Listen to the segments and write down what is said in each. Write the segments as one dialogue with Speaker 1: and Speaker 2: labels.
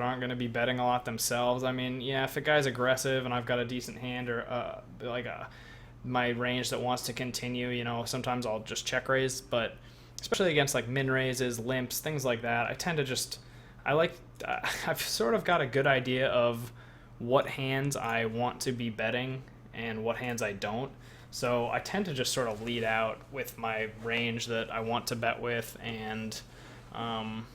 Speaker 1: aren't going to be betting a lot themselves. I mean, yeah, if a guy's aggressive and I've got a decent hand or my range that wants to continue, sometimes I'll just check raise. But especially against like min raises, limps, things like that, I tend to just I like I've sort of got a good idea of what hands I want to be betting and what hands I don't. So I tend to just sort of lead out with my range that I want to bet with, um,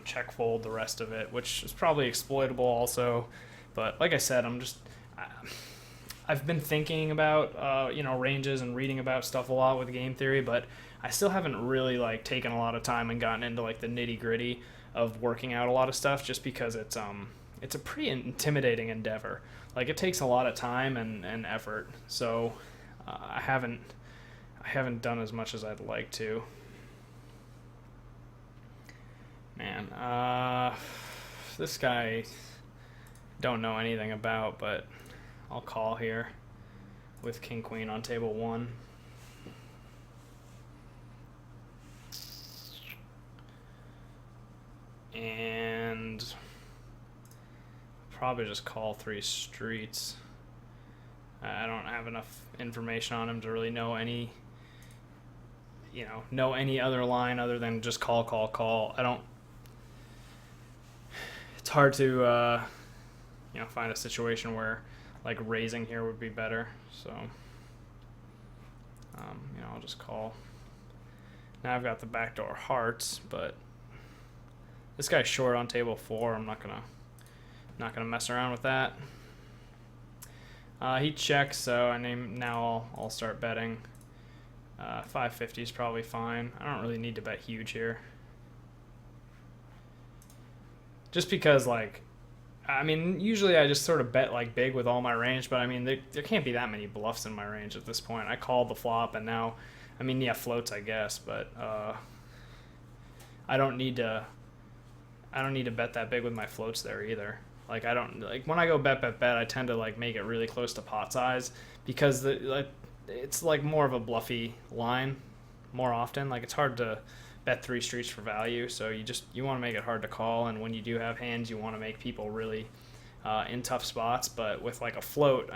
Speaker 1: check fold the rest of it, which is probably exploitable also. But like I said, I've been thinking about ranges and reading about stuff a lot with game theory, but I still haven't really like taken a lot of time and gotten into like the nitty gritty of working out a lot of stuff, just because it's a pretty intimidating endeavor. Like it takes a lot of time and effort. So I haven't done as much as I'd like to. Man, this guy don't know anything about, but I'll call here with king queen on table 1. And probably just call 3 streets. I don't have enough information on him to really know any other line other than just call, call, call. It's hard to find a situation where like raising here would be better. So I'll just call. Now I've got the backdoor hearts, but this guy's short on table 4. I'm not gonna mess around with that. He checks, so now I'll start betting. 550 is probably fine. I don't really need to bet huge here, just because usually I just sort of bet like big with all my range, but I mean there can't be that many bluffs in my range at this point. I called the flop, and now floats I guess, but I don't need to bet that big with my floats there either. Like I don't like when I go bet, I tend to like make it really close to pot size, because it's like more of a bluffy line more often. Like it's hard to bet 3 streets for value, so you want to make it hard to call, and when you do have hands, you want to make people really in tough spots. But with like a float,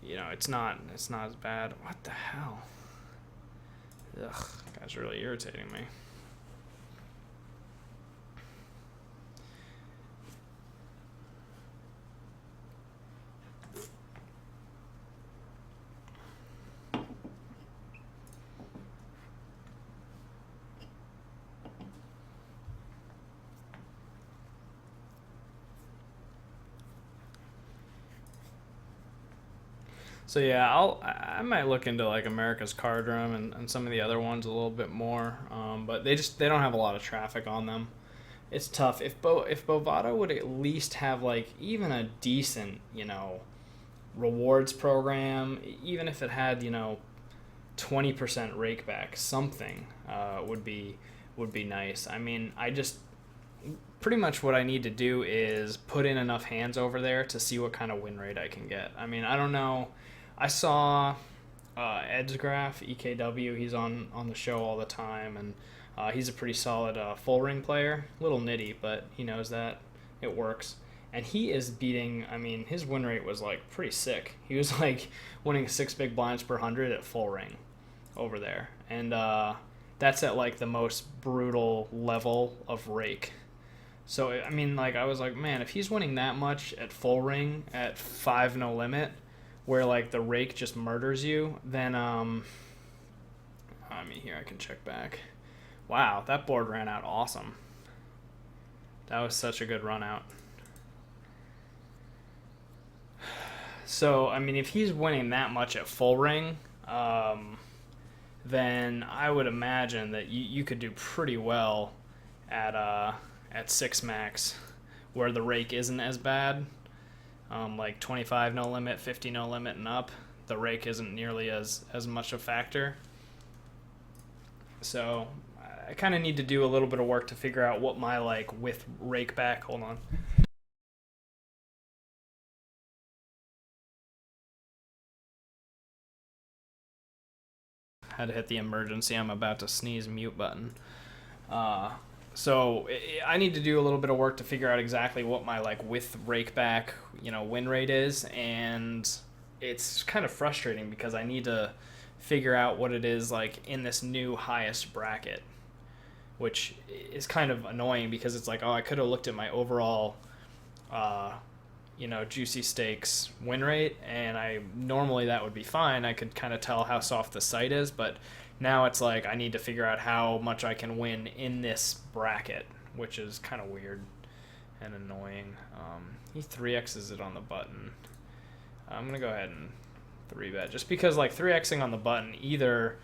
Speaker 1: it's not as bad. What the hell? Ugh, that guy's really irritating me. So yeah, I might look into like America's Card Room and some of the other ones a little bit more, but they don't have a lot of traffic on them. It's tough. If Bovada would at least have like even a decent rewards program, even if it had 20% rake back, something would be nice. I mean, I just pretty much what I need to do is put in enough hands over there to see what kind of win rate I can get. I mean, I don't know. I saw Ed's graph, EKW. He's on the show all the time, and he's a pretty solid full ring player. A little nitty, but he knows that it works. And he is beating. I mean, his win rate was like pretty sick. He was like winning 6 big blinds per 100 at full ring over there, and that's at like the most brutal level of rake. So I mean, like I was like, man, if he's winning that much at full ring at 5 no limit, where like the rake just murders you, then here I can check back. Wow, that board ran out awesome. That was such a good run out. So I mean, if he's winning that much at full ring, then I would imagine that you could do pretty well at 6 max, where the rake isn't as bad. Like 25 no limit, 50 no limit and up, the rake isn't nearly as much a factor. So I kind of need to do a little bit of work to figure out what my like with rake back. Hold on. Had to hit the emergency I'm about to sneeze mute button. So I need to do a little bit of work to figure out exactly what my like with rake back, win rate is, and it's kind of frustrating because I need to figure out what it is like in this new highest bracket, which is kind of annoying because it's like, oh, I could have looked at my overall juicy steaks win rate, and I normally that would be fine. I could kind of tell how soft the site is, but now it's like I need to figure out how much I can win in this bracket, which is kind of weird and annoying. He 3x's it on the button. I'm gonna go ahead and 3-bet just because like 3xing on the button, either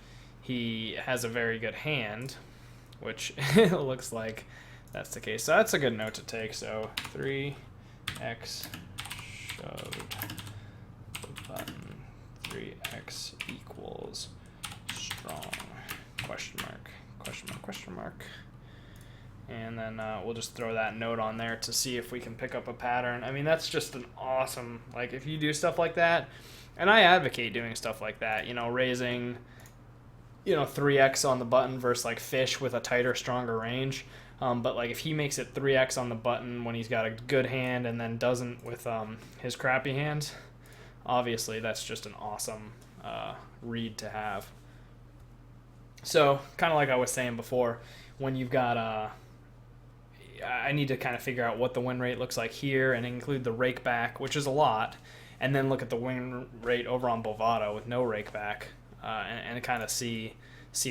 Speaker 1: he has a very good hand, which it looks like that's the case. So that's a good note to take. So 3x shoved the button, 3x equals strong, question mark, question mark, question mark. And then we'll just throw that note on there to see if we can pick up a pattern. I mean, that's just an awesome, like if you do stuff like that, and I advocate doing stuff like that, raising, 3x on the button versus like fish with a tighter, stronger range. But like if he makes it 3x on the button when he's got a good hand and then doesn't with his crappy hand, obviously that's just an awesome read to have. So kind of like I was saying before, when you've got I need to kind of figure out what the win rate looks like here and include the rake back, which is a lot, and then look at the win rate over on Bovado with no rake back and kind of see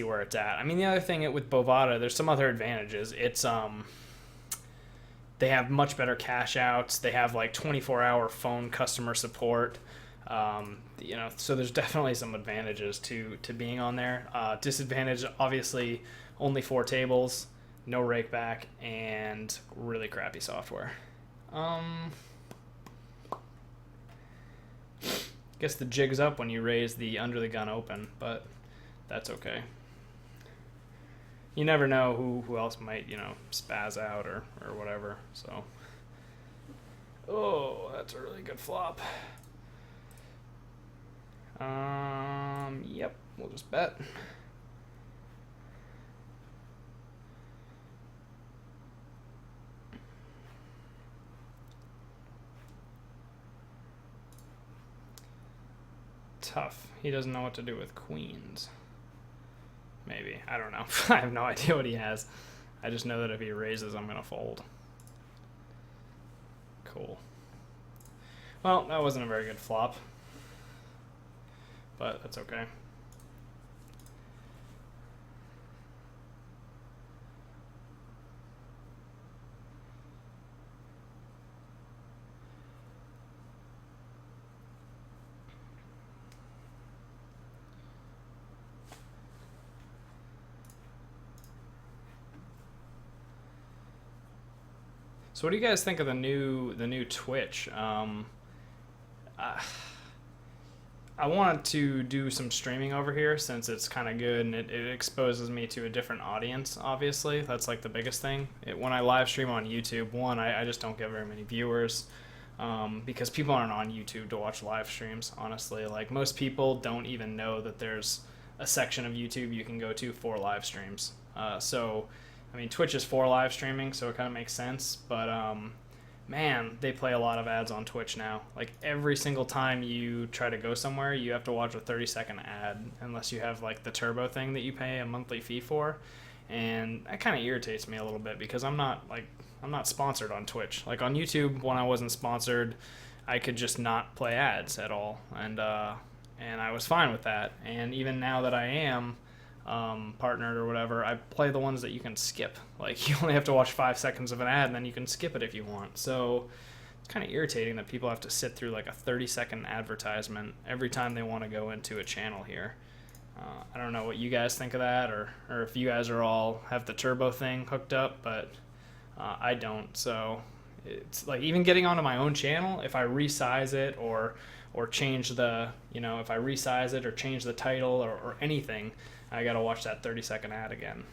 Speaker 1: where it's at. I mean, the other thing with Bovado, there's some other advantages. It's they have much better cash outs. They have like 24-hour phone customer support. So there's definitely some advantages to being on there. Disadvantage, obviously, only 4 tables, no rake back, and really crappy software. Guess the jig's up when you raise the under the gun open, but that's okay. You never know who else might, spaz out or whatever. So, oh, that's a really good flop. Yep, we'll just bet. Tough. He doesn't know what to do with queens. Maybe. I don't know. I have no idea what he has. I just know that if he raises, I'm going to fold. Cool. Well, that wasn't a very good flop. But that's okay. So what do you guys think of the new Twitch? I wanted to do some streaming over here since it's kind of good and it exposes me to a different audience, obviously. That's like the biggest thing. When I live stream on YouTube, I just don't get very many viewers because people aren't on YouTube to watch live streams, honestly. Like most people don't even know that there's a section of YouTube you can go to for live streams. I mean, Twitch is for live streaming, so it kind of makes sense. But, man, they play a lot of ads on Twitch now. Like, every single time you try to go somewhere, you have to watch a 30-second ad, unless you have, like, the turbo thing that you pay a monthly fee for. And that kind of irritates me a little bit because I'm not sponsored on Twitch. Like, on YouTube, when I wasn't sponsored, I could just not play ads at all. And I was fine with that. And even now that I am partnered or whatever, I play the ones that you can skip. Like you only have to watch 5 seconds of an ad and then you can skip it if you want. So it's kind of irritating that people have to sit through like a 30-second advertisement every time they want to go into a channel here. I don't know what you guys think of that or if you guys are all have the turbo thing hooked up, but I don't. So it's like even getting onto my own channel, if I resize it or change the, if I resize it or change the title or anything, I gotta watch that 30-second ad again.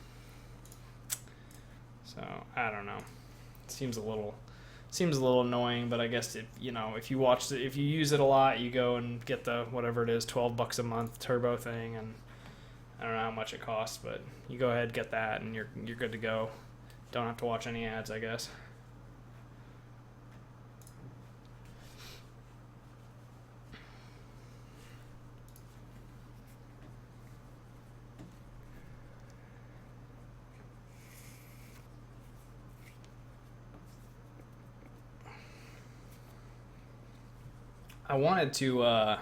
Speaker 1: So I don't know. It seems a little annoying, but I guess if you use it a lot, you go and get the whatever it is, $12 a month turbo thing, and I don't know how much it costs, but you go ahead get that and you're good to go. Don't have to watch any ads, I guess. I wanted to, at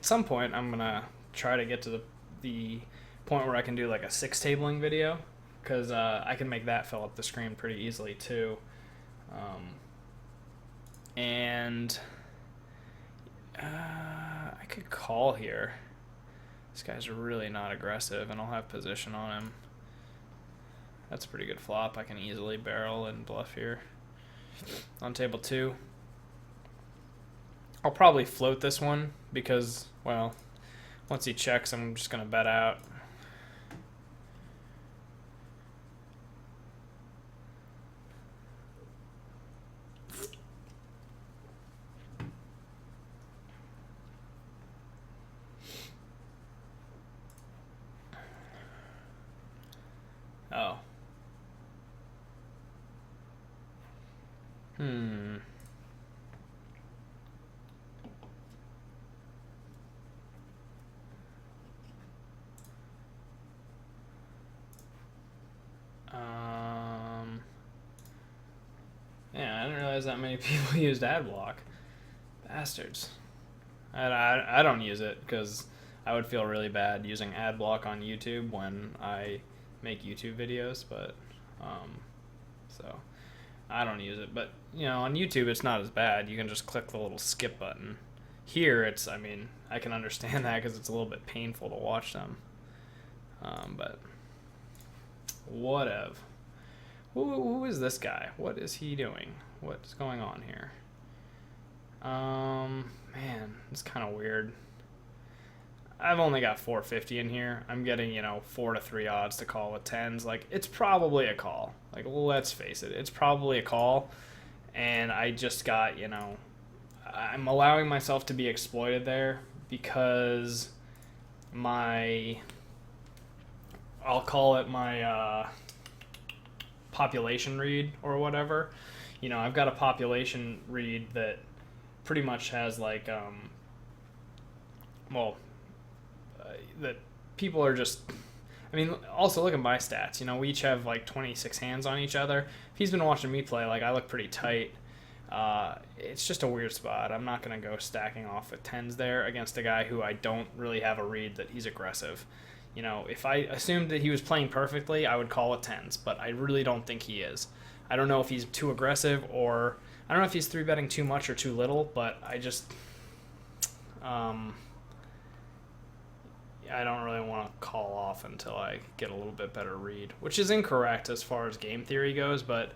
Speaker 1: some point, I'm going to try to get to the point where I can do like a 6-tabling video, because I can make that fill up the screen pretty easily too. And I could call here. This guy's really not aggressive, and I'll have position on him. That's a pretty good flop. I can easily barrel and bluff here. On table 2. I'll probably float this one because, well, once he checks, I'm just going to bet out. Oh. Yeah, I didn't realize that many people used ad block. Bastards. I don't use it because I would feel really bad using ad block on YouTube when I make YouTube videos, but so I don't use it. But you know, on YouTube it's not as bad. You can just click the little skip button. Here it's, I mean, I can understand that because it's a little bit painful to watch them. But whatever. Who is this guy? What is he doing? What's going on here? Man, it's kind of weird. I've only got 450 in here. I'm getting, 4 to 3 odds to call with 10s. Like, it's probably a call. Like, let's face it. It's probably a call. And I just got, I'm allowing myself to be exploited there because I'll call it my, population read or whatever. I've got a population read that pretty much has like that people are just, I mean, also look at my stats. We each have like 26 hands on each other. If he's been watching me play, like, I look pretty tight. It's just a weird spot. I'm not going to go stacking off with 10s there against a guy who I don't really have a read that he's aggressive. If I assumed that he was playing perfectly, I would call it 10s, but I really don't think he is. I don't know if he's too aggressive, or I don't know if he's 3-betting too much or too little, but I just, I don't really want to call off until I get a little bit better read, which is incorrect as far as game theory goes, but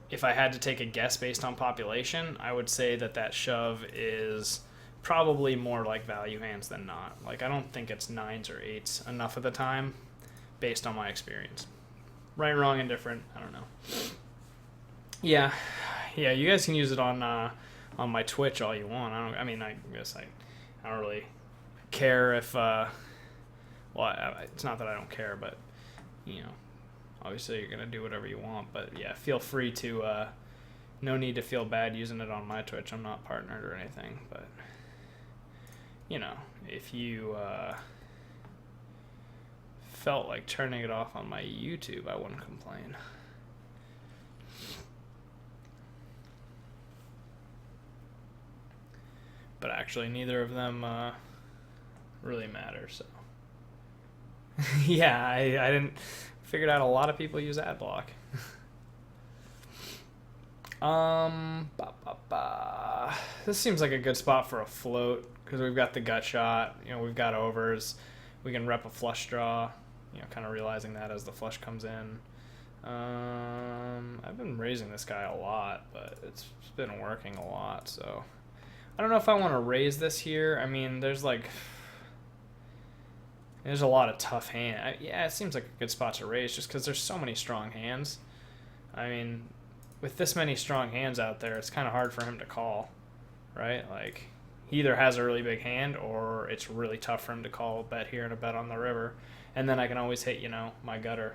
Speaker 1: if I had to take a guess based on population, I would say that shove is probably more like value hands than not. Like, I don't think it's 9s or 8s enough of the time based on my experience. Right, wrong, indifferent, I don't know. Yeah, you guys can use it on my Twitch all you want. I guess I don't really care if it's not that I don't care, but obviously you're gonna do whatever you want, but yeah, feel free to no need to feel bad using it on my Twitch. I'm not partnered or anything, but if you felt like turning it off on my YouTube, I wouldn't complain. But actually, neither of them really matter, so. Yeah, I didn't figured out a lot of people use ad block. This seems like a good spot for a float because we've got the gut shot, we've got overs, we can rep a flush draw, kind of realizing that as the flush comes in. I've been raising this guy a lot, but it's been working a lot, so I don't know if I want to raise this here. I mean, there's a lot of tough hand. Yeah, it seems like a good spot to raise just because there's so many strong hands. I mean, with this many strong hands out there, it's kind of hard for him to call, right? Like, he either has a really big hand or it's really tough for him to call a bet here and a bet on the river. And then I can always hit, my gutter.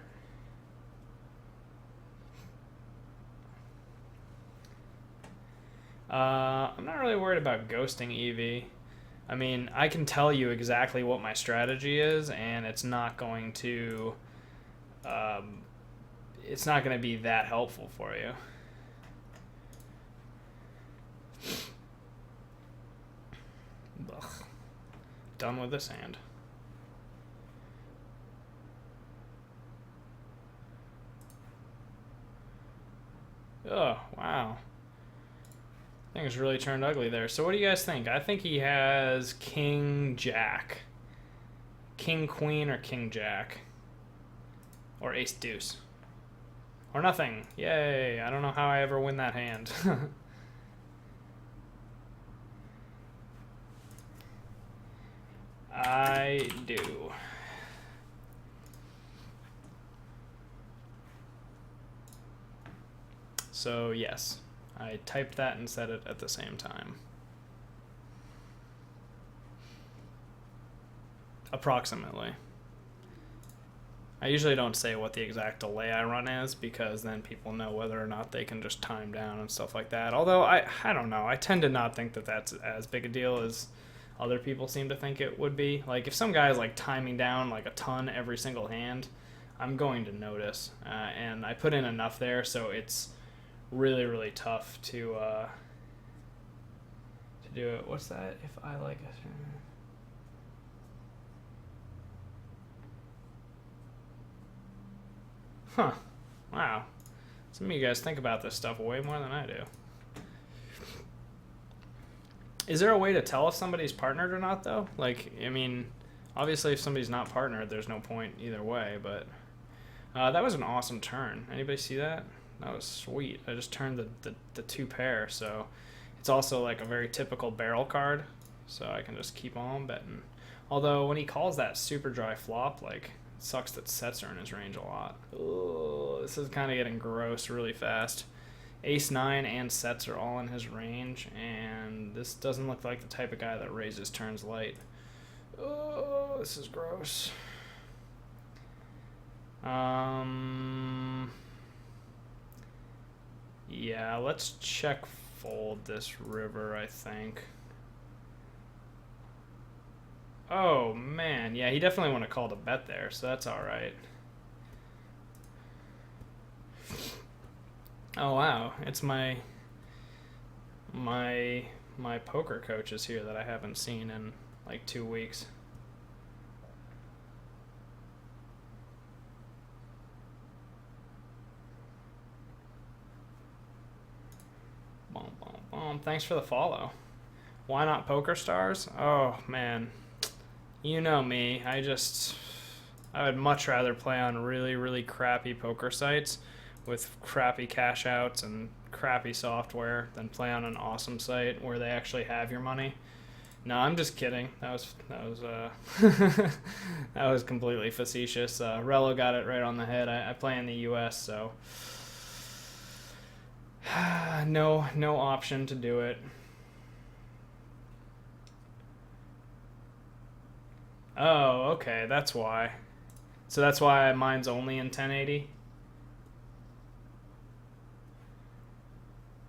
Speaker 1: I'm not really worried about ghosting EV. I mean, I can tell you exactly what my strategy is, and it's not going to, um, it's not going to be that helpful for you. Ugh. Done with this hand. Oh, wow. Things really turned ugly there. So what do you guys think? I think he has King Jack. King Queen or King Jack. Or Ace Deuce. Or nothing. Yay. I don't know how I ever win that hand. I do. So yes, I typed that and said it at the same time. Approximately. I usually don't say what the exact delay I run is because then people know whether or not they can just time down and stuff like that. Although I don't know. I tend to not think that that's as big a deal as other people seem to think it would be. Like if some guy is like timing down like a ton every single hand, I'm going to notice. And I put in enough there, so it's really, really tough to do it. What's that? If I like it. Huh. Wow. Some of you guys think about this stuff way more than I do. Is there a way to tell if somebody's partnered or not, though? Like, I mean, obviously if somebody's not partnered, there's no point either way, but that was an awesome turn. Anybody see that? That was sweet. I just turned the two pair, so it's also like a very typical barrel card, so I can just keep on betting. Although when he calls that super dry flop, like, it sucks that sets are in his range a lot. Ooh, this is kind of getting gross really fast. Ace 9 and sets are all in his range, and this doesn't look like the type of guy that raises turns light. Oh, this is gross. Yeah, let's check fold this river, I think. Oh, man. Yeah, he definitely want to call the bet there, so that's all right. Oh, wow. It's my poker coaches here that I haven't seen in like 2 weeks. Thanks for the follow. Why not Poker Stars? Oh, man. You know me. I would much rather play on really, really crappy poker sites with crappy cash outs and crappy software than play on an awesome site where they actually have your money. No, I'm just kidding. That was that was completely facetious. Rello got it right on the head. I play in the U.S., so no option to do it. Oh, okay, that's why. So that's why mine's only in 1080.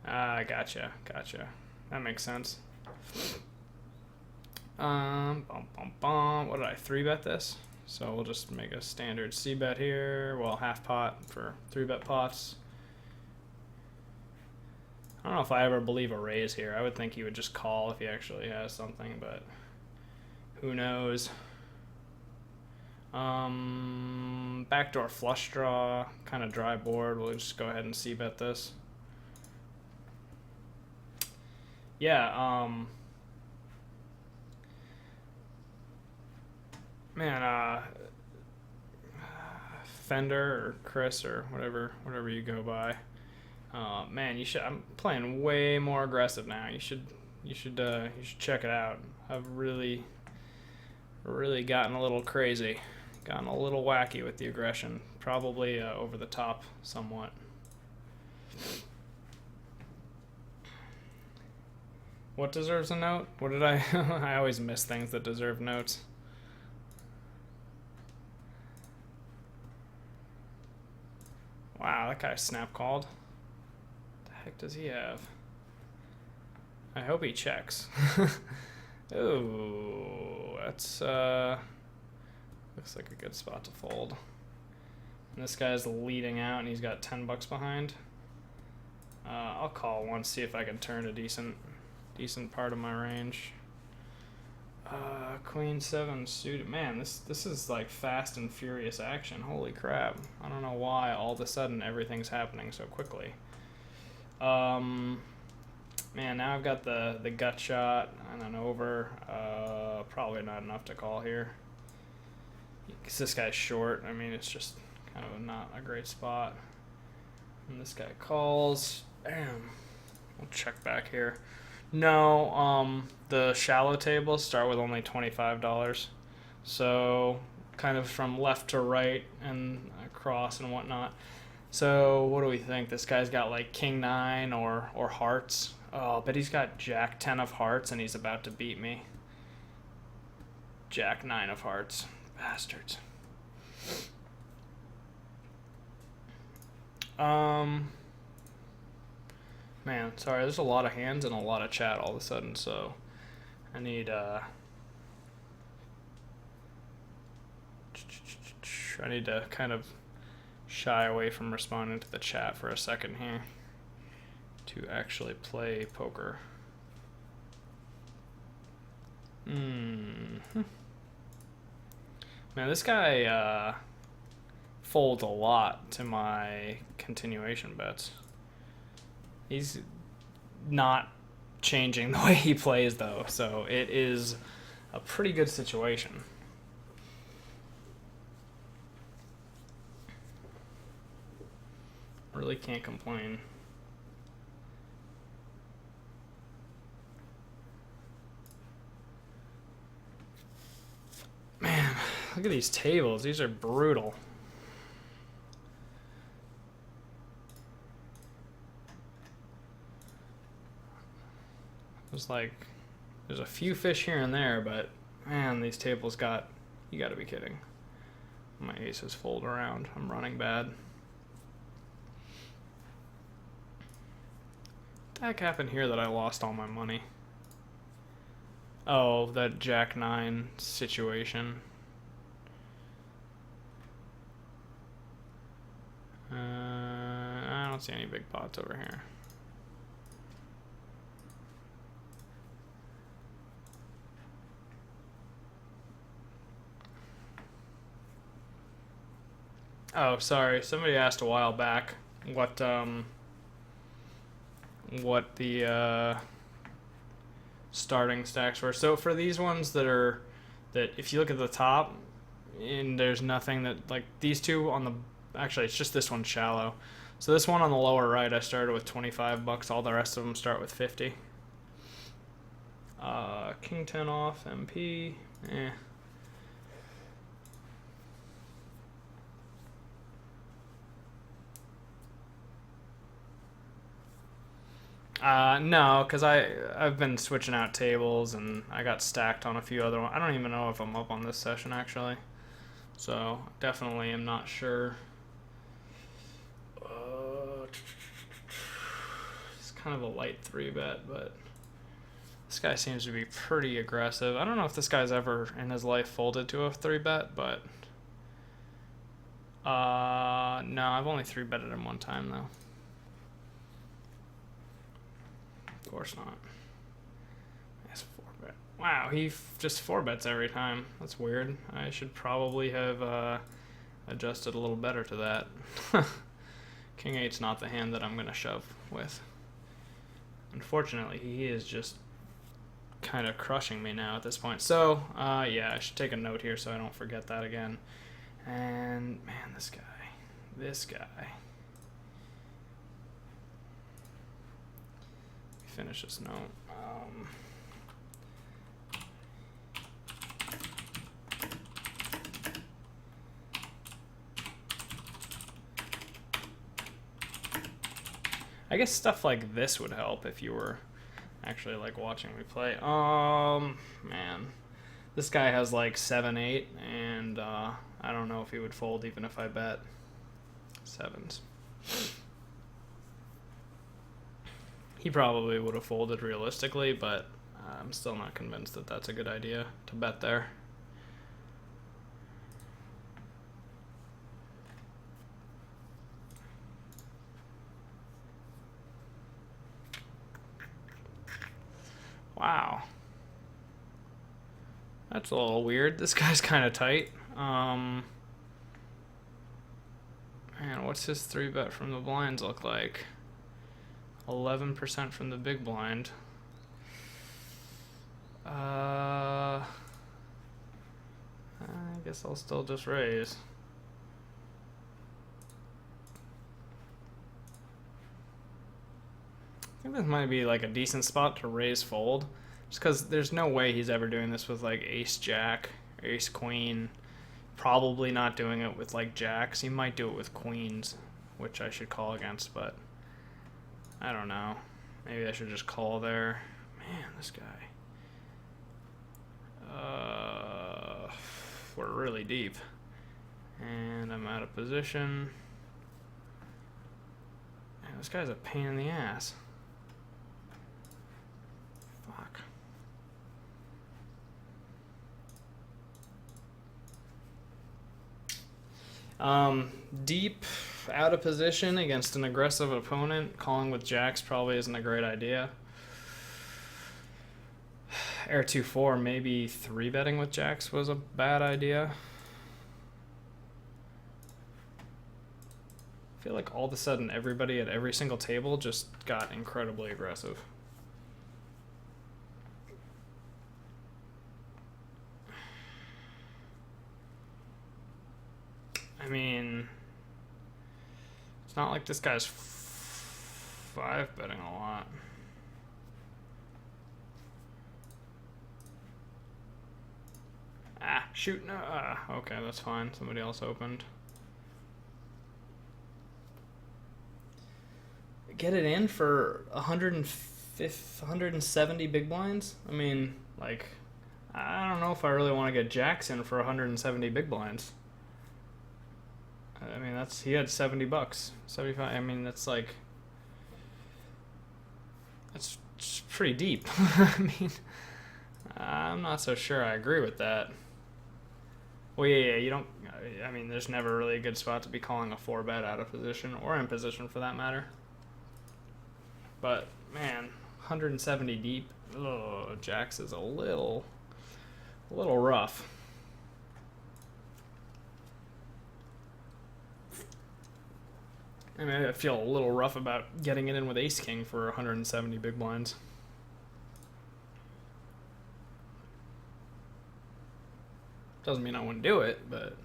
Speaker 1: Gotcha. That makes sense. What did I 3-bet this? So we'll just make a standard C-bet here. Well, half pot for 3-bet pots. I don't know if I ever believe a raise here. I would think he would just call if he actually has something, but who knows? Backdoor flush draw, kind of dry board. We'll just go ahead and C-bet this. Yeah, man, Fender or Chris or whatever you go by. Man, I'm playing way more aggressive now. You should check it out. I've really gotten a little crazy, gotten a little wacky with the aggression. Probably over the top somewhat. What deserves a note? What did I? I always miss things that deserve notes. Wow, that guy snap called. What the heck does he have? I hope he checks. Ooh, that's looks like a good spot to fold. And this guy's leading out, and he's got $10 behind. I'll call once, see if I can turn a decent part of my range. Queen 7 suited. Man, this is like fast and furious action. Holy crap! I don't know why all of a sudden everything's happening so quickly. Man, now I've got the gut shot and an over. Probably not enough to call here. Because this guy's short. I mean, it's just kind of not a great spot. And this guy calls. Damn. We'll check back here. No, the shallow tables start with only $25. So kind of from left to right and across and whatnot. So what do we think? This guy's got like King 9 or hearts. Oh, but he's got Jack 10 of hearts and he's about to beat me. Jack 9 of hearts. Bastards. Man, sorry, there's a lot of hands and a lot of chat all of a sudden, so I need to kind of shy away from responding to the chat for a second here to actually play poker. Man, this guy folds a lot to my continuation bets. He's not changing the way he plays, though, so it is a pretty good situation. Really can't complain. Man, look at these tables. These are brutal. There's a few fish here and there, but man, these tables you gotta be kidding. My aces fold around. I'm running bad. What the heck happened here that I lost all my money? Oh, that Jack 9 situation. I don't see any big pots over here. Oh, sorry. Somebody asked a while back what the starting stacks were. So for these ones that if you look at the top, and there's nothing that, like these two on the, actually it's just this one shallow. So this one on the lower right, I started with $25. All the rest of them start with 50. King 10 off, MP. No, because I've been switching out tables and I got stacked on a few other ones. I don't even know if I'm up on this session actually, so definitely am not sure. It's kind of a light 3-bet, but this guy seems to be pretty aggressive. I don't know if this guy's ever in his life folded to a 3-bet, but no, I've only 3-betted him one time though. Of course not. That's 4-bet. Wow, he just 4-bets every time. That's weird. I should probably have adjusted a little better to that. King 8's not the hand that I'm going to shove with. Unfortunately, he is just kind of crushing me now at this point. So, yeah, I should take a note here so I don't forget that again. And, man, this guy. Finish this note. I guess stuff like this would help if you were actually like watching me play. Man, this guy has like 7-8, and I don't know if he would fold even if I bet 7s. He probably would have folded realistically, but I'm still not convinced that that's a good idea to bet there. Wow. That's a little weird. This guy's kind of tight. Man, what's his 3-bet from the blinds look like? 11% from the big blind. I guess I'll still just raise. I think this might be like a decent spot to raise fold, just because there's no way he's ever doing this with like ace jack, ace queen. Probably not doing it with like jacks. He might do it with queens, which I should call against, but I don't know. Maybe I should just call there. Man, this guy. We're really deep, and I'm out of position. Man, this guy's a pain in the ass. Fuck. Deep, out of position against an aggressive opponent, calling with jacks probably isn't a great idea. Air 2-4, maybe 3-betting with jacks was a bad idea. I feel like all of a sudden everybody at every single table just got incredibly aggressive. I mean, it's not like this guy's 5-betting a lot. Ah, shoot, no. Okay, that's fine. Somebody else opened. Get it in for 170 big blinds? I mean, like, I don't know if I really want to get jacks in for 170 big blinds. I mean, he had $70, 75. I mean, that's like, that's pretty deep. I mean, I'm not so sure I agree with that. Well, yeah, you don't, I mean, there's never really a good spot to be calling a 4-bet out of position, or in position for that matter. But, man, 170 deep, jacks is a little rough. I mean, I feel a little rough about getting it in with ace king for 170 big blinds. Doesn't mean I wouldn't do it, but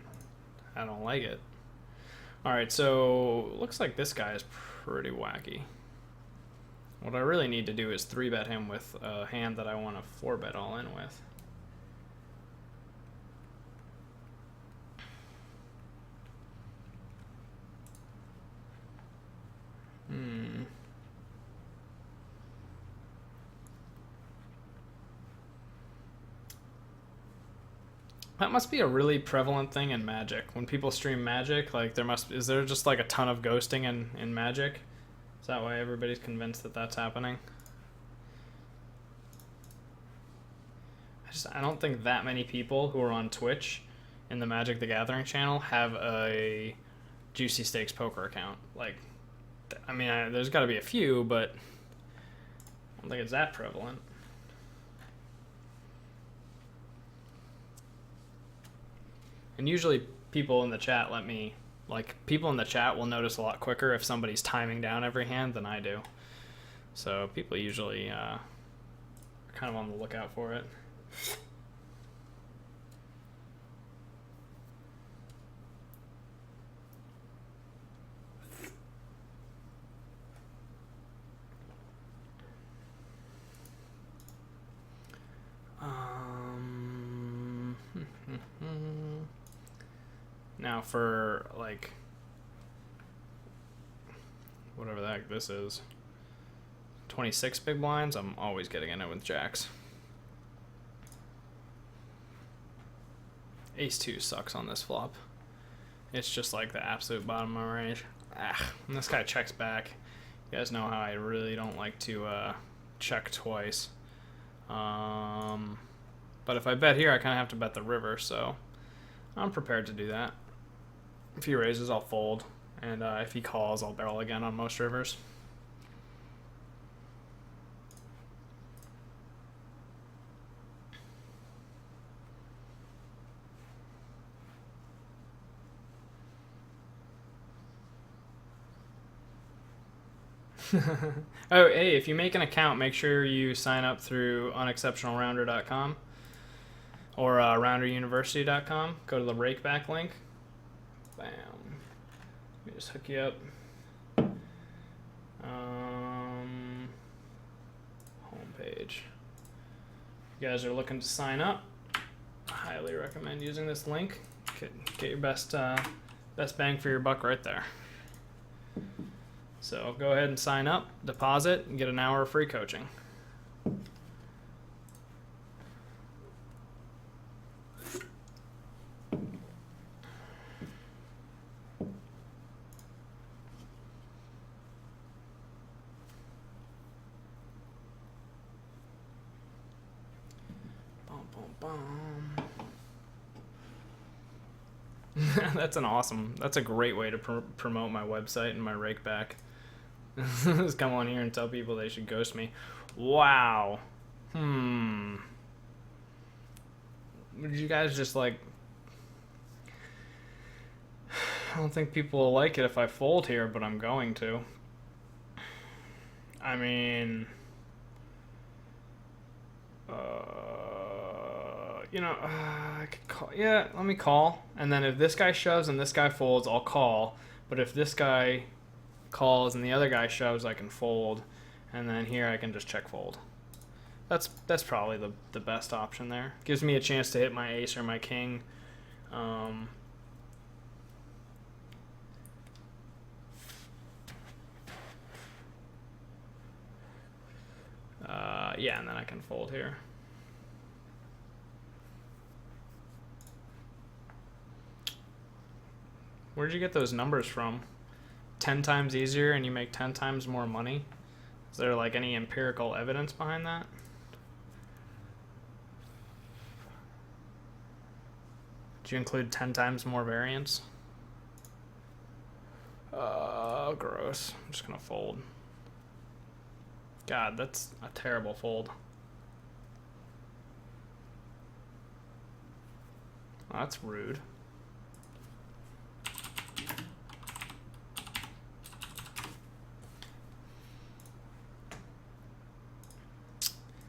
Speaker 1: I don't like it. Alright, so looks like this guy is pretty wacky. What I really need to do is 3-bet him with a hand that I want to 4-bet all in with. That must be a really prevalent thing in Magic. When people stream Magic, like is there just like a ton of ghosting in Magic? Is that why everybody's convinced that that's happening? I don't think that many people who are on Twitch in the Magic the Gathering channel have a Juicy Stakes poker account. Like, I mean, there's got to be a few, but I don't think it's that prevalent. And usually people in the chat people in the chat will notice a lot quicker if somebody's timing down every hand than I do. So people usually are kind of on the lookout for it. Now for, like, whatever the heck this is, 26 big blinds, I'm always getting in it with jacks. Ace 2 sucks on this flop. It's just like the absolute bottom of my range. And this guy checks back. You guys know how I really don't like to check twice. But if I bet here, I kind of have to bet the river, so I'm prepared to do that. If he raises, I'll fold, and if he calls, I'll barrel again on most rivers. Oh, hey, if you make an account, make sure you sign up through unexceptionalrounder.com or rounderuniversity.com. Go to the rakeback link. Bam. Let me just hook you up. Homepage. If you guys are looking to sign up, I highly recommend using this link. Get your best bang for your buck right there. So go ahead and sign up, deposit, and get an hour of free coaching. Boom, boom, boom. That's a great way to promote my website and my rakeback. Just come on here and tell people they should ghost me. Wow. Would you guys just like... I don't think people will like it if I fold here, but I'm going to. I mean... I could call. Yeah, let me call. And then if this guy shoves and this guy folds, I'll call. But if this guy calls and the other guy shoves, I can fold, and then here I can just check fold. That's probably the best option there. Gives me a chance to hit my ace or my king. Yeah, and then I can fold here. Where'd you get those numbers from? 10 times easier and you make 10 times more money? Is there like any empirical evidence behind that? Did you include 10 times more variance? Gross. I'm just gonna fold. God, that's a terrible fold. Oh, that's rude.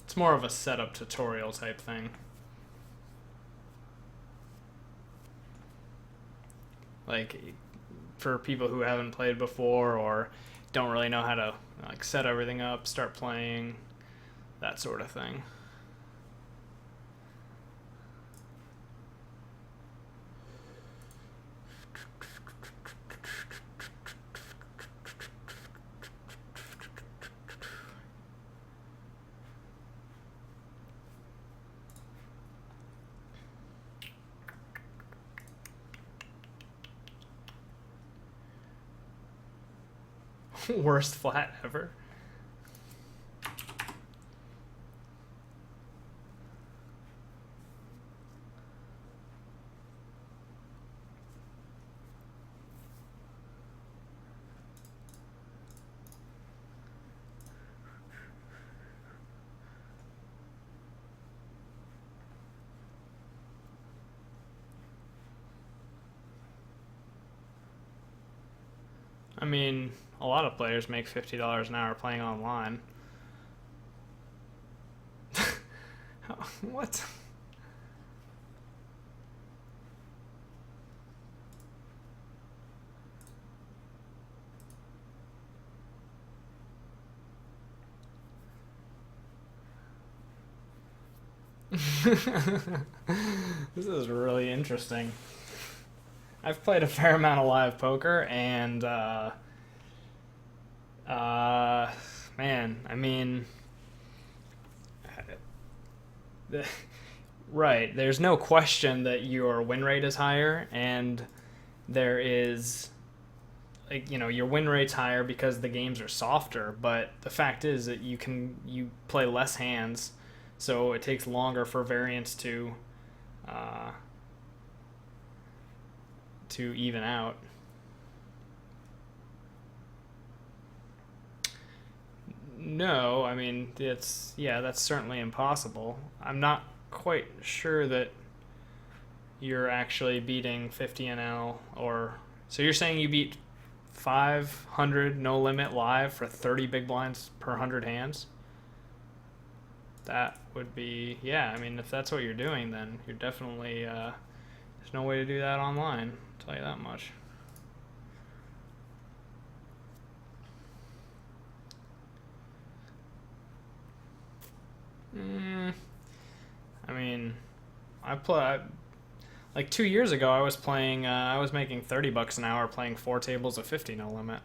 Speaker 1: It's more of a setup tutorial type thing. Like, for people who haven't played before or don't really know how to like set everything up, start playing, that sort of thing. Worst flat ever. I mean, a lot of players make $50 an hour playing online. What? This is really interesting. I've played a fair amount of live poker, and man, I mean, right, there's no question that your win rate is higher, and there is like, you know, your win rate's higher because the games are softer, but the fact is that you play less hands, so it takes longer for variance uh, to even out. No, I mean, that's certainly impossible. I'm not quite sure that you're actually beating 50 NL, or so you're saying you beat 500 no limit live for 30 big blinds per 100 hands? That would be, yeah, I mean, if that's what you're doing, then you're definitely there's no way to do that online, I'll tell you that much. I mean, like 2 years ago, I was playing. I was making $30 an hour playing 4 tables of 50 no limit.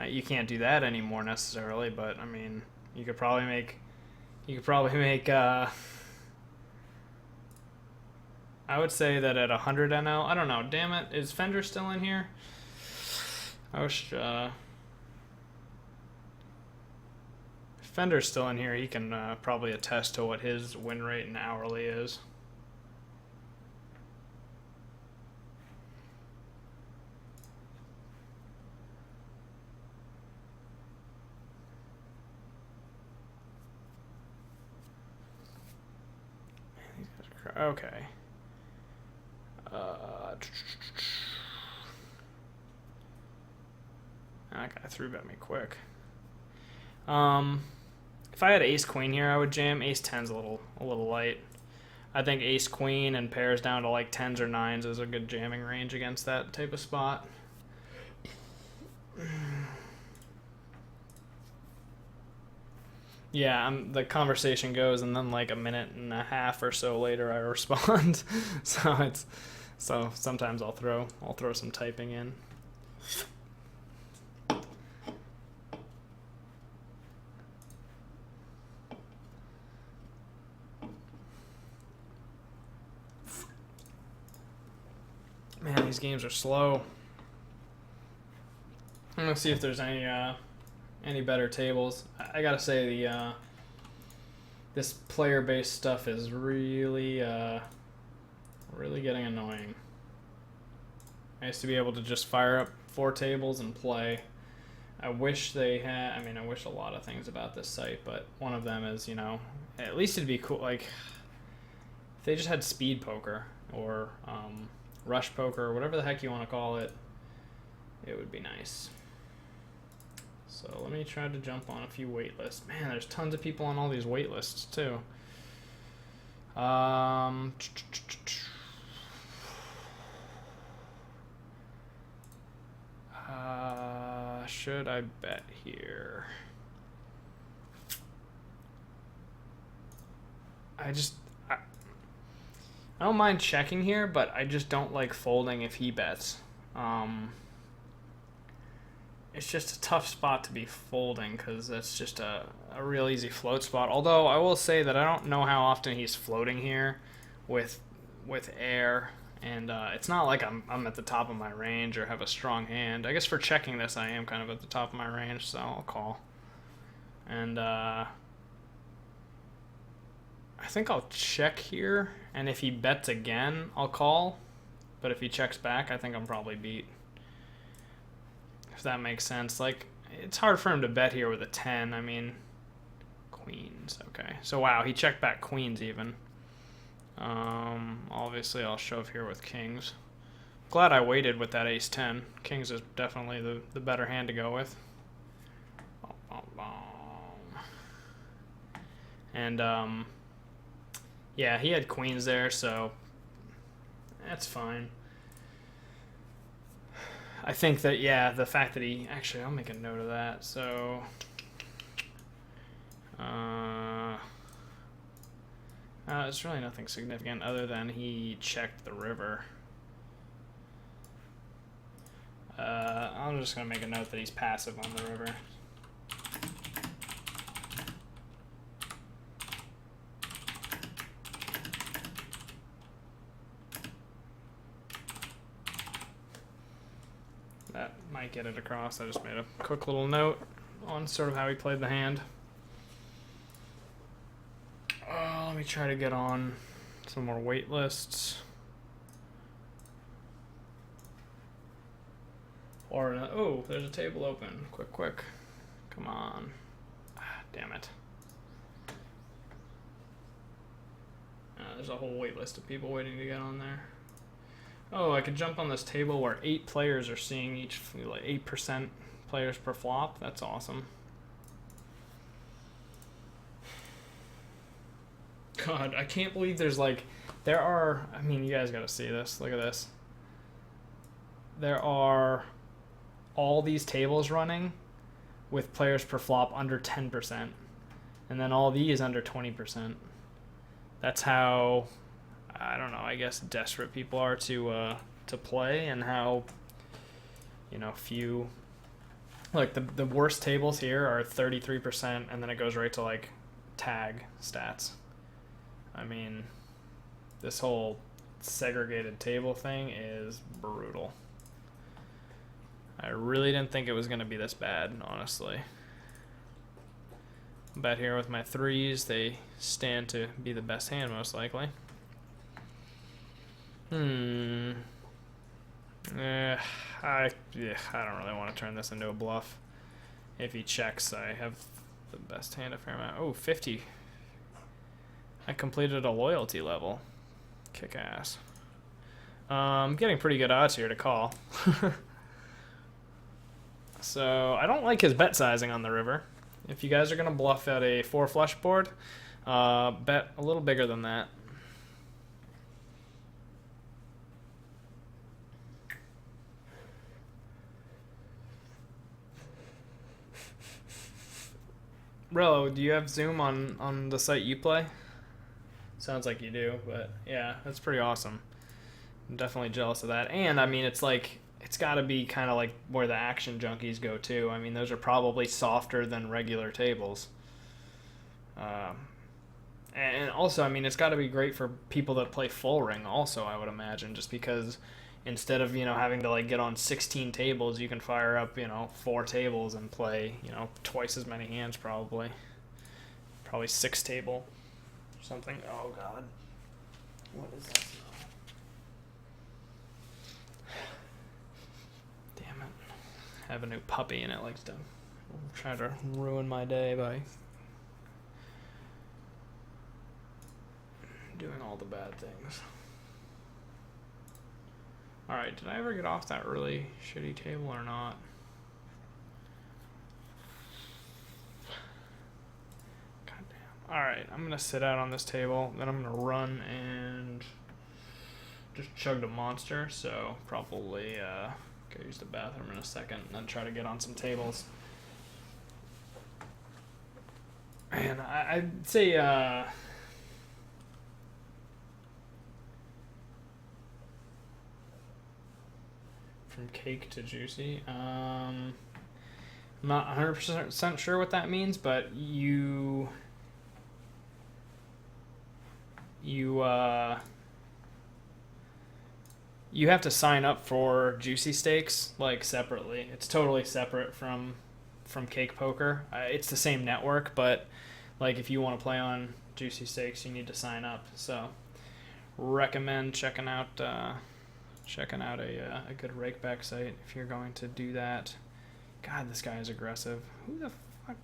Speaker 1: You can't do that anymore necessarily, but I mean, you could probably make. You could probably make. I would say that at 100 NL. I don't know. Damn it, is Fender still in here? I was. If Fender's still in here, he can probably attest to what his win rate and hourly is. Okay. That guy threw bet me quick. If I had ace queen here, I would jam. Ace 10's a little light. I think ace queen and pairs down to like 10s or 9s is a good jamming range against that type of spot. Yeah, the conversation goes, and then like a minute and a half or so later, I respond. So sometimes I'll throw some typing in. Man, these games are slow. I'm gonna see if there's any better tables. I gotta say this player-based stuff is really getting annoying. I used to be able to just fire up 4 tables and play. I wish they had. I mean, I wish a lot of things about this site, but one of them is, you know, at least it'd be cool. Like, if they just had speed poker or rush poker or whatever the heck you want to call it, it would be nice. So let me try to jump on a few wait lists. Man, there's tons of people on all these wait lists too. Should I bet here? I don't mind checking here, but I just don't like folding if he bets. It's just a tough spot to be folding because that's just a real easy float spot. Although I will say that I don't know how often he's floating here with air, and it's not like I'm at the top of my range or have a strong hand. I guess for checking this, I am kind of at the top of my range, so I'll call. And I think I'll check here, and if he bets again, I'll call. But if he checks back, I think I'm probably beat. If that makes sense. Like, it's hard for him to bet here with a 10. I mean, queens. Okay. So, wow, he checked back queens even. Obviously, I'll shove here with kings. Glad I waited with that ace 10. Kings is definitely the better hand to go with. And, yeah, he had queens there, so that's fine. I think that, yeah, the fact that he... Actually, I'll make a note of that. So... it's really nothing significant other than he checked the river. I'm just going to make a note that he's passive on the river. that might get it across. I just made a quick little note on sort of how he played the hand. Let me try to get on some more wait lists. Or, oh, there's a table open. Quick. Come on. Damn it. There's a whole wait list of people waiting to get on there. Oh, I could jump on this table where 8 players are seeing each, like 8% players per flop. That's awesome. God, I can't believe there's like, there are, I mean, you guys gotta see this. Look at this. There are all these tables running with players per flop under 10%. And then all these under 20%. That's how, I don't know, I guess desperate people are to play, and how, you know, few, like the worst tables here are 33%, and then it goes right to like tag stats. I mean, this whole segregated table thing is brutal. I really didn't think it was going to be this bad, honestly. Bet here with my 3s, they stand to be the best hand, most likely. I don't really want to turn this into a bluff. If he checks, I have the best hand a fair amount. Oh, 50. I completed a loyalty level. Kick ass. I'm getting pretty good odds here to call. So I don't like his bet sizing on the river. If you guys are going to bluff at a 4 flush board, bet a little bigger than that. Rello, do you have Zoom on the site you play? Sounds like you do, but yeah, that's pretty awesome. I'm definitely jealous of that. And I mean, it's like, it's got to be kind of like where the action junkies go too. I mean, those are probably softer than regular tables. And also, I mean, it's got to be great for people that play full ring also, I would imagine, just because instead of, you know, having to like get on 16 tables, you can fire up, you know, 4 tables and play, you know, twice as many hands probably. Probably 6 table or something. Oh God. What is that smell? Damn it. I have a new puppy and it likes to try to ruin my day by doing all the bad things. Alright, did I ever get off that really shitty table or not? Goddamn. Alright, I'm gonna sit out on this table, then I'm gonna run and just chugged a monster, so probably go use the bathroom in a second and then try to get on some tables. And I'd say from cake to juicy. I'm not 100% sure what that means, but you have to sign up for Juicy Stakes like separately. It's totally separate from Cake Poker. It's the same network, but like if you want to play on Juicy Stakes, you need to sign up. So recommend checking out a good rakeback site if you're going to do that. God, this guy is aggressive. Who the fuck?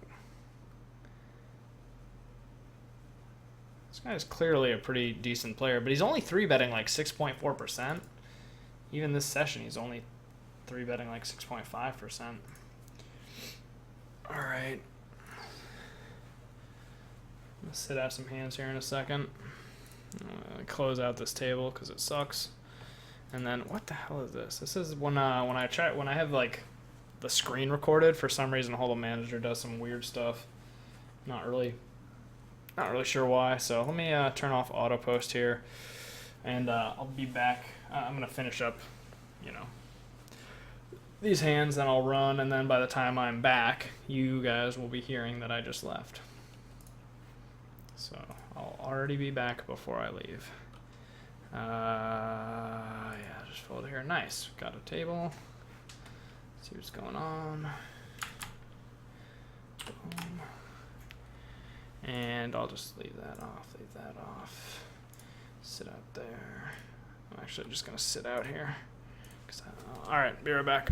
Speaker 1: This guy is clearly a pretty decent player, but he's only 3-betting like 6.4%. Even this session, he's only 3-betting like 6.5%. All right. Let's sit out some hands here in a second. Close out this table because it sucks. And then what the hell is this? This is when I have like the screen recorded. For some reason, Holdem Manager does some weird stuff. Not really sure why. So let me turn off auto post here, and I'll be back. I'm gonna finish up, you know, these hands, then I'll run, and then by the time I'm back, you guys will be hearing that I just left. So I'll already be back before I leave. Yeah, just fold here. Nice. Got a table. See what's going on. Boom. And I'll just leave that off. Sit out there. I'm actually just gonna sit out here. All right, be right back.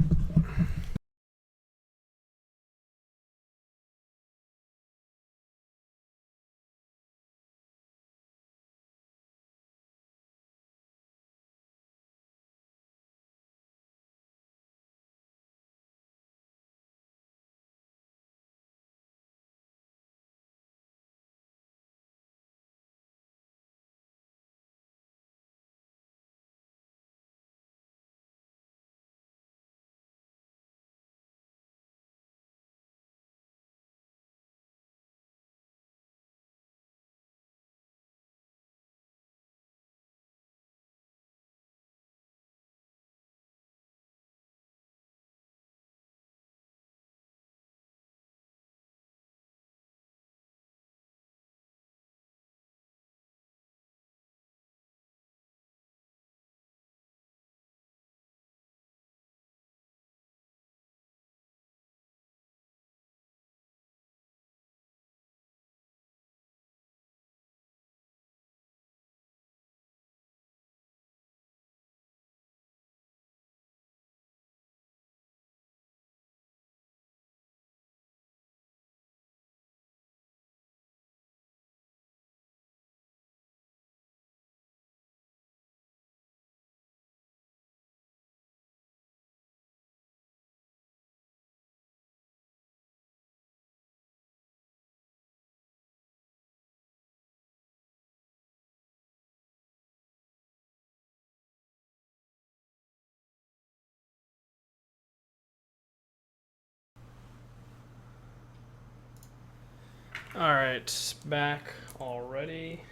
Speaker 1: All right, back already.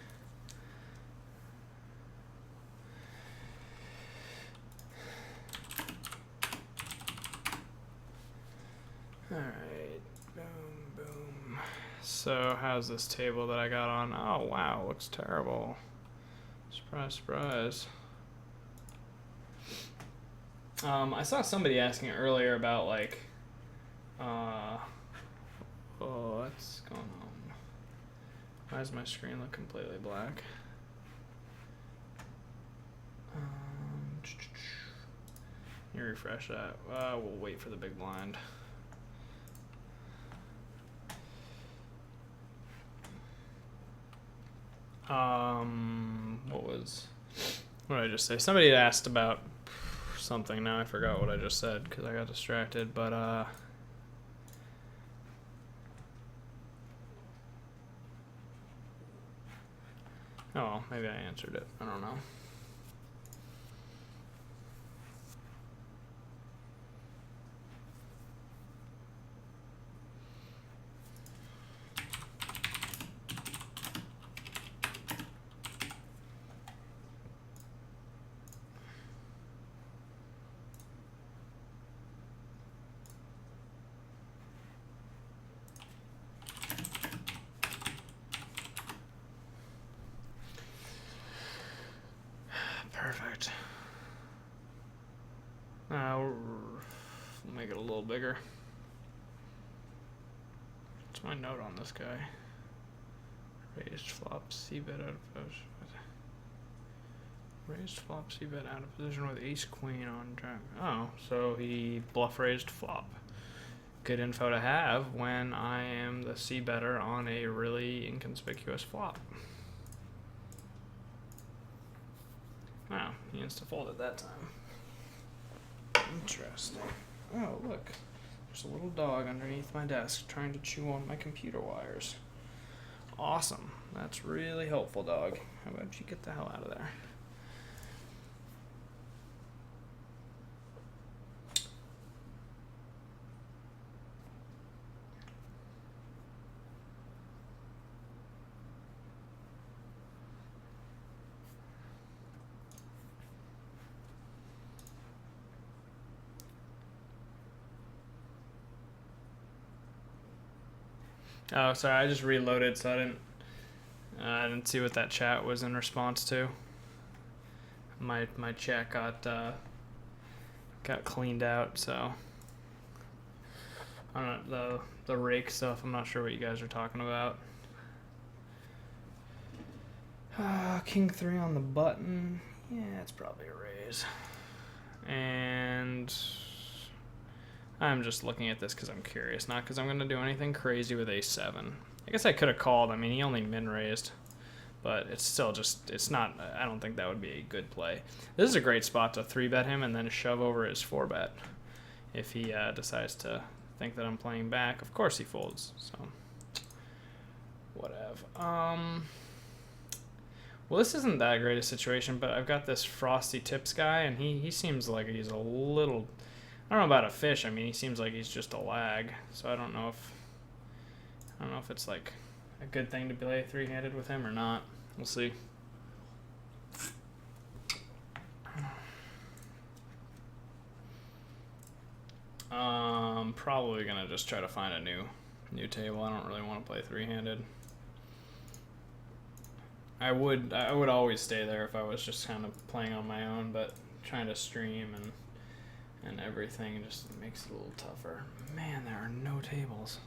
Speaker 1: All right, boom, boom. So how's this table that I got on? Oh wow, looks terrible. Surprise, surprise. I saw somebody asking earlier about like, oh, what's going on? Why does my screen look completely black? You refresh that. We'll wait for the big blind. What did I just say? Somebody had asked about something. Now I forgot what I just said because I got distracted. But oh, well, maybe I answered it. I don't know. Perfect. We'll make it a little bigger. What's my note on this guy? Raised flop, c-bet out of position. Raised flop, c-bet out of position with ace-queen on track. Oh, so he bluff raised flop. Good info to have when I am the c-better on a really inconspicuous flop. Wow, he insta-folded that time. Interesting. Oh, look. There's a little dog underneath my desk trying to chew on my computer wires. Awesome. That's really helpful, dog. How about you get the hell out of there? Oh, sorry. I just reloaded, so I didn't see what that chat was in response to. My chat got cleaned out, so I don't know, the rake stuff. I'm not sure what you guys are talking about. King 3 on the button. Yeah, it's probably a raise. And I'm just looking at this because I'm curious, not because I'm going to do anything crazy with A7. I guess I could have called. I mean, he only min-raised, but it's still just, it's not, I don't think that would be a good play. This is a great spot to 3-bet him and then shove over his 4-bet if he decides to think that I'm playing back. Of course he folds, so whatever. Well, this isn't that great a situation, but I've got this Frosty Tips guy, and he seems like he's a little, I don't know about a fish. I mean, he seems like he's just a lag, so I don't know if it's like a good thing to play 3-handed with him or not. We'll see. Probably gonna just try to find a new table. I don't really want to play 3-handed. I would always stay there if I was just kind of playing on my own, but trying to stream and everything just makes it a little tougher. Man, there are no tables.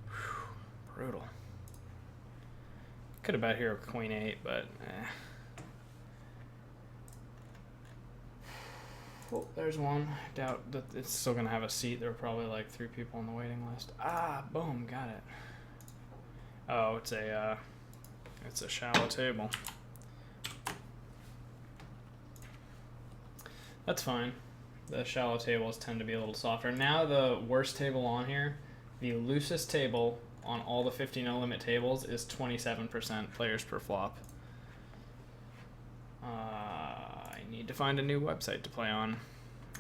Speaker 1: Whew, brutal. Could have bet here with Queen 8, but Oh, there's one. Doubt that it's still gonna have a seat. There are probably like 3 people on the waiting list. Ah, boom, got it. Oh, it's a shallow table. That's fine. The shallow tables tend to be a little softer. Now the worst table on here, the loosest table on all the 50 no limit tables is 27% players per flop. I need to find a new website to play on.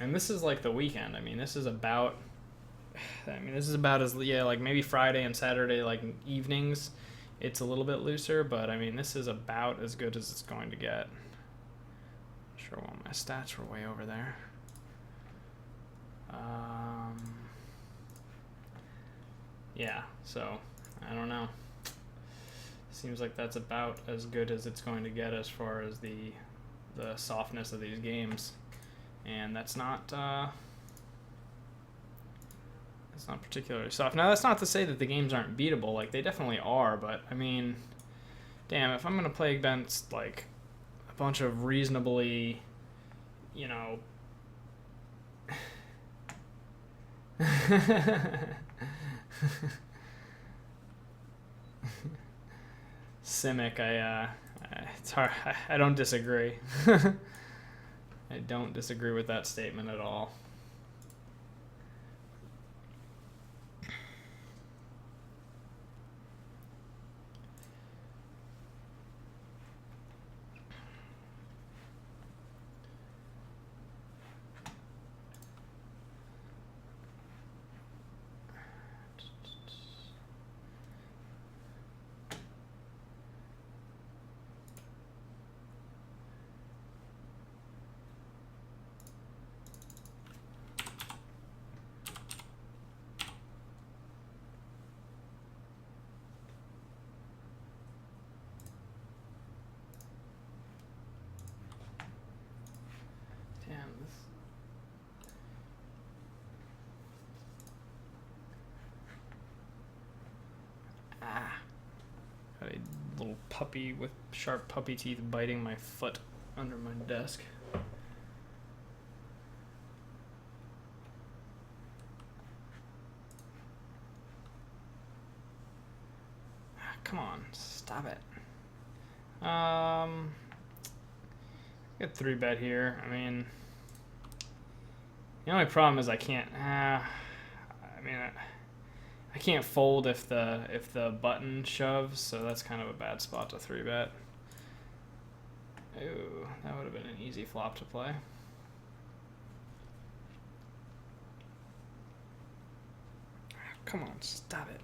Speaker 1: And this is like the weekend. I mean, this is about as, yeah, like maybe Friday and Saturday, like evenings, it's a little bit looser, but I mean, this is about as good as it's going to get. Sure, well, my stats were way over there. Yeah, so I don't know. Seems like that's about as good as it's going to get as far as the softness of these games, and that's not particularly soft. Now, that's not to say that the games aren't beatable. Like, they definitely are, but I mean, damn, if I'm gonna play against like a bunch of reasonably, you know, Simic, it's hard. I don't disagree. I don't disagree with that statement at all. Got a little puppy with sharp puppy teeth biting my foot under my desk. Come on, stop it. Get 3-bet here. I mean, the only problem is I can't. I can't fold if the button shoves, so that's kind of a bad spot to 3-bet. Ooh, that would have been an easy flop to play. Come on, stop it.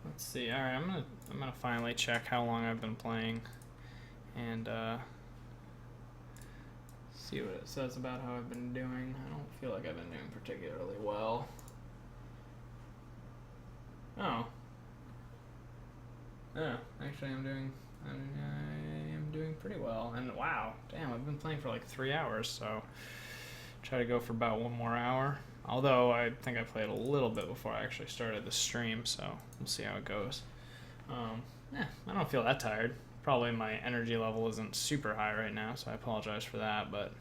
Speaker 1: Let's see. All right, I'm gonna finally check how long I've been playing, and see what it says about how I've been doing. I don't feel like I've been doing particularly well. Oh. Oh, actually, I am doing pretty well. And wow, damn, I've been playing for like 3 hours, so try to go for about 1 more hour. Although I think I played a little bit before I actually started the stream, so we'll see how it goes. I don't feel that tired. Probably my energy level isn't super high right now, so I apologize for that, but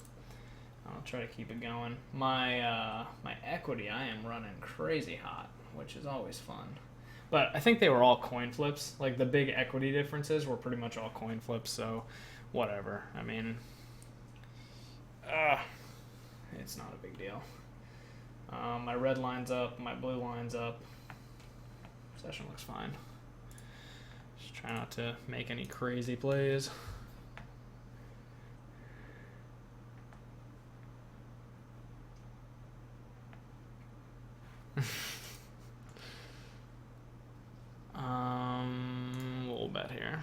Speaker 1: I'll try to keep it going. My equity, I am running crazy hot, which is always fun. But I think they were all coin flips. Like, the big equity differences were pretty much all coin flips, so whatever. I mean, it's not a big deal. My red line's up, my blue line's up. Session looks fine. Just try not to make any crazy plays. Little bet here.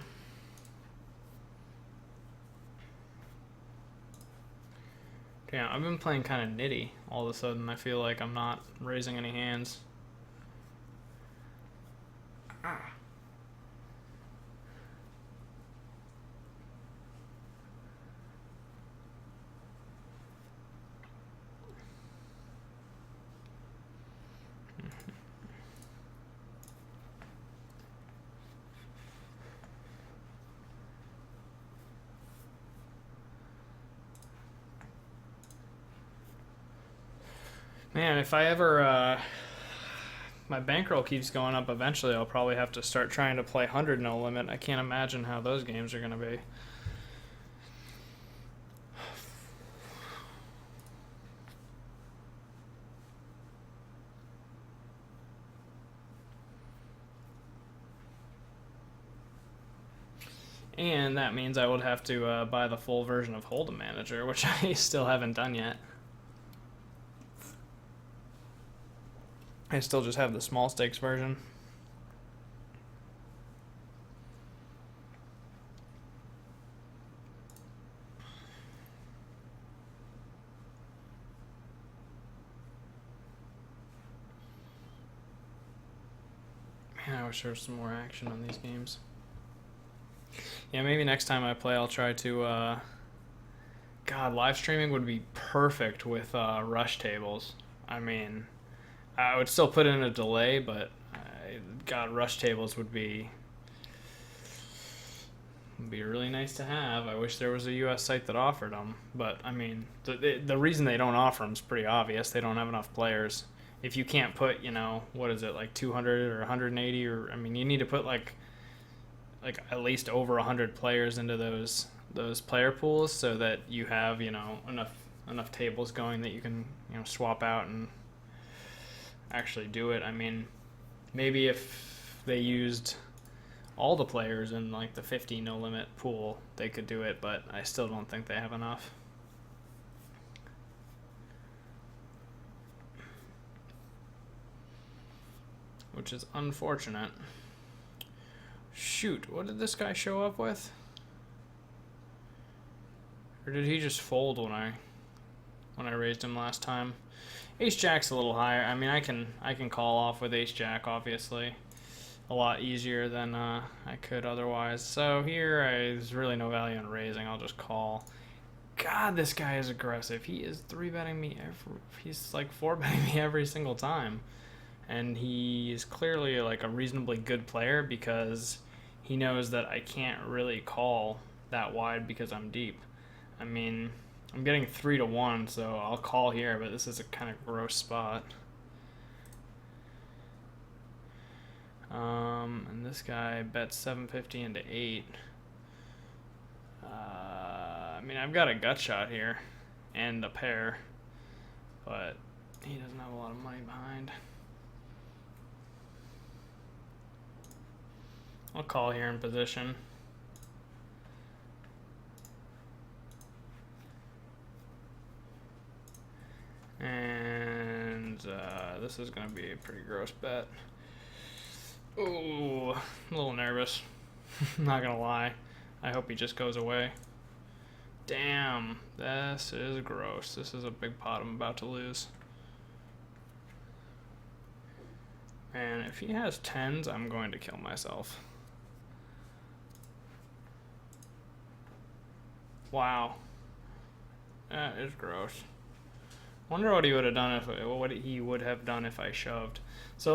Speaker 1: Yeah, I've been playing kind of nitty all of a sudden. I feel like I'm not raising any hands. Man, if I ever, my bankroll keeps going up, eventually I'll probably have to start trying to play 100 no limit. I can't imagine how those games are going to be. And that means I would have to buy the full version of Holdem Manager, which I still haven't done yet. I still just have the small stakes version. Man, I wish there was some more action on these games. Yeah, maybe next time I play I'll try to... God, live streaming would be perfect with rush tables. I mean, I would still put in a delay, but God, rush tables would be really nice to have. I wish there was a US site that offered them, but I mean, the reason they don't offer them is pretty obvious. They don't have enough players. If you can't put, what is it, like 200 or 180, or I mean, you need to put like at least over 100 players into those player pools so that you have enough tables going that you can swap out and actually do it. I mean, maybe if they used all the players in like the 50 no limit pool, they could do it, but I still don't think they have enough. Which is unfortunate. Shoot, what did this guy show up with? Or did he just fold when I raised him last time? Ace Jack's a little higher. I mean, I can call off with Ace Jack, obviously. A lot easier than I could otherwise. So here, there's really no value in raising. I'll just call. God, this guy is aggressive. He is 3-betting me he's like 4-betting me every single time. And he is clearly like a reasonably good player because he knows that I can't really call that wide because I'm deep. I mean, I'm getting 3-1, so I'll call here, but this is a kind of gross spot. And this guy bets 750 into 8. I mean, I've got a gut shot here and a pair, but he doesn't have a lot of money behind. I'll call here in position. And this is going to be a pretty gross bet. Ooh, a little nervous. Not going to lie. I hope he just goes away. Damn, this is gross. This is a big pot I'm about to lose. And if he has 10s, I'm going to kill myself. Wow, that is gross. Wonder what he would have done if I shoved. So